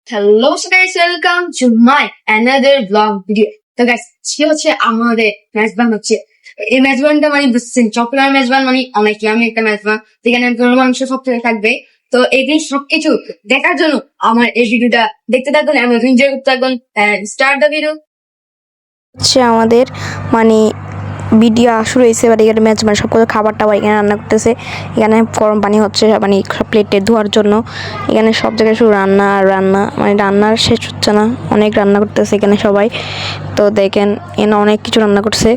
Hello guys, welcome to my another blog video. তো guys, আজকে হচ্ছে আমাদের মেজবান হচ্ছে এই মেজবানটা মানে বুঝছেন, চকলেট মেজবান মানে অনেক আমি একটা মেজবান যেখানে গরুর মাংস সব কিছু থাকবে। তো এই সবকিছু দেখার জন্য আমার এই ভিডিওটা দেখতে থাকুন এবং এনজয় করতে থাকুন। Start the video. হচ্ছে আমাদের মানে ভিডিও শুরু হয়েছে। এবার এখানে ম্যাচ মানে সব কিছু খাবার টাবার এখানে রান্না করতেছে। এখানে গরম পানি হচ্ছে মানে প্লেটে ধোয়ার জন্য। এখানে সব জায়গায় শুধু রান্না আর রান্না, মানে রান্নার শেষ হচ্ছে না, অনেক রান্না করতেছে এখানে সবাই। তো দেখেন এখানে অনেক কিছু রান্না করছে।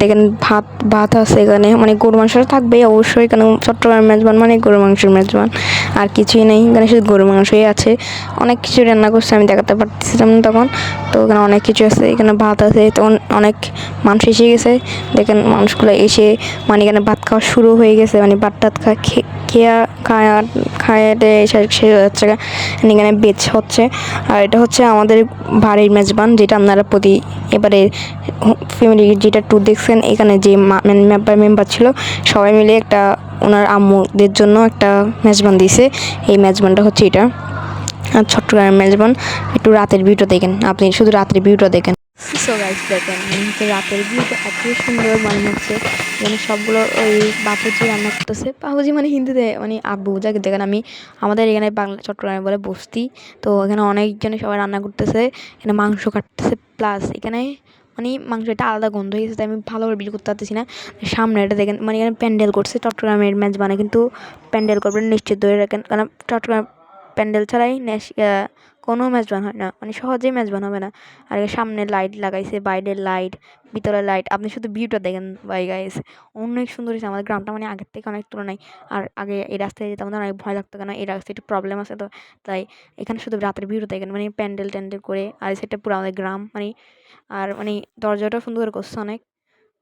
দেখেন ভাত ভাত আছে এখানে, মানে গরু মাংস থাকবেই অবশ্যই, কারণ চট্টগ্রামের মেজবান মানে গরু মাংসের মেজবান, আর কিছুই নেই এখানে, শুধু গরু মাংসই আছে। অনেক কিছু রান্না করছে, আমি দেখাতে পারতেছিলাম না তখন। তো এখানে অনেক কিছু আছে, এখানে ভাত আছে। তখন অনেক মানুষ এসে গেছে, দেখেন মানুষগুলো এসে মানে এখানে ভাত খাওয়া শুরু হয়ে গেছে, মানে ভাত টাত খায়াতে শেষ হয়ে যাচ্ছে। এখানে বেচ হচ্ছে। আর এটা হচ্ছে আমাদের বাড়ির মেজবান, যেটা আপনারা এবারে ফ্যামিলি যেটা ট্যুর দেখছেন, এখানে যে মেম্বার ছিল সবাই মিলে একটা ওনার আম্মুদের জন্য একটা মেজবান দিয়েছে। এই মেজবানটা হচ্ছে এটা, আর চট্টগ্রামের মেজবান। একটু রাতের ভিউটা দেখেন, আপনি শুধু রাতের ভিউটা দেখেন। সো গাইস দেখেন রাতের ভিউটা এত সুন্দর মনে হচ্ছে। এখানে সবগুলো ওই বাপুজি রান্না করতেছে। বাপুজি মানে হিন্দিতে মানে আব্বু, যাকে দেখেন আমি আমাদের এখানে বাংলা চট্টগ্রামে বলে বস্তি। তো এখানে অনেকজনে সবাই রান্না করতেছে, এখানে মাংস কাটতেছে। প্লাস এখানে মানে মাংসটা আলাদা গন্ধ হয়ে গেছে, তাই আমি ভালোভাবে বিল করতে পারতেছি না। সামনে এটা দেখেন, মানে এখানে প্যান্ডেল করছে চট্টগ্রামের মেজবানে, কিন্তু প্যান্ডেল করবেন নিশ্চিত ধরে রাখেন, কারণ চট্টগ্রাম প্যান্ডেল ছাড়াই কোনো মেজবান হয় না, মানে সহজেই মেজবান হবে না। আর সামনে লাইট লাগাইছে, বাইরের লাইট, ভিতরে লাইট, আপনি শুধু ভিউটা দেখেন ভাই গাইস, অনেক সুন্দর হয়েছে আমাদের গ্রামটা, মানে আগের থেকে অনেক তুলনায়। আর আগে এই রাস্তায় যেতে আমাদের অনেক ভয় লাগতো, কেন এই রাস্তায় একটু প্রবলেম আছে, তো তাই এখানে শুধু রাতের ভিউটা দেখেন, মানে প্যান্ডেল ট্যান্ডেল করে। আর সেটা পুরো আমাদের গ্রাম মানে, আর মানে দরজাটাও সুন্দর করে করছে অনেক।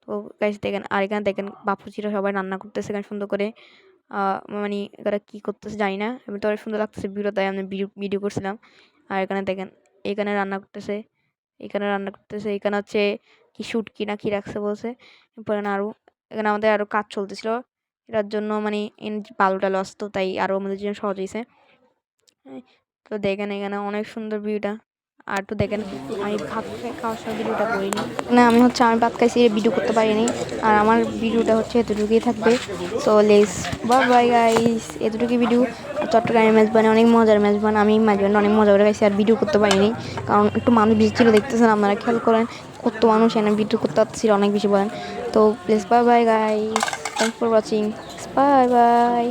তো গাইস দেখেন, আর এখানে দেখেন বাপুজিরা সবাই রান্না করতেছে এখানে সুন্দর করে। মানে এরা কী করতেছে জানি না, আমি তো অনেক সুন্দর লাগতেছে ভিডিও, তাই আমি ভিডিও করছিলাম। আর এখানে দেখেন, এখানে রান্না করতেছে, এখানে হচ্ছে কি শুটকি না কি রাখছে বলছে। এরপর আরও এখানে আমাদের আরও কাজ চলতেছিল, এটার জন্য মানে বালু টালু আসতো, তাই আরও আমাদের জন্য সহজ হয়েছে। তো দেখেন এখানে অনেক সুন্দর ভিউটা। আর একটু দেখেন, আমি ভাত খাওয়ার সময় ভিডিওটা করিনি না, আমি ভাত খাইছি, ভিডিও করতে পারিনি। আর আমার ভিডিওটা হচ্ছে এতটুকুই থাকবে। So less bye bye guys, এতটুকুই ভিডিও। আর চট্টগ্রামের মেজবানে অনেক মজার মেজবান, আমি মেজবানটা অনেক মজা করে খাইছি, আর ভিডিও করতে পারিনি কারণ একটু মানুষ বেশি ছিল, দেখতেছেন আপনারা খেয়াল করেন কত মানুষ, এনে ভিডিও করতে পারছিল অনেক বেশি বলেন। তো please bye bye guys, thanks for watching, bye bye.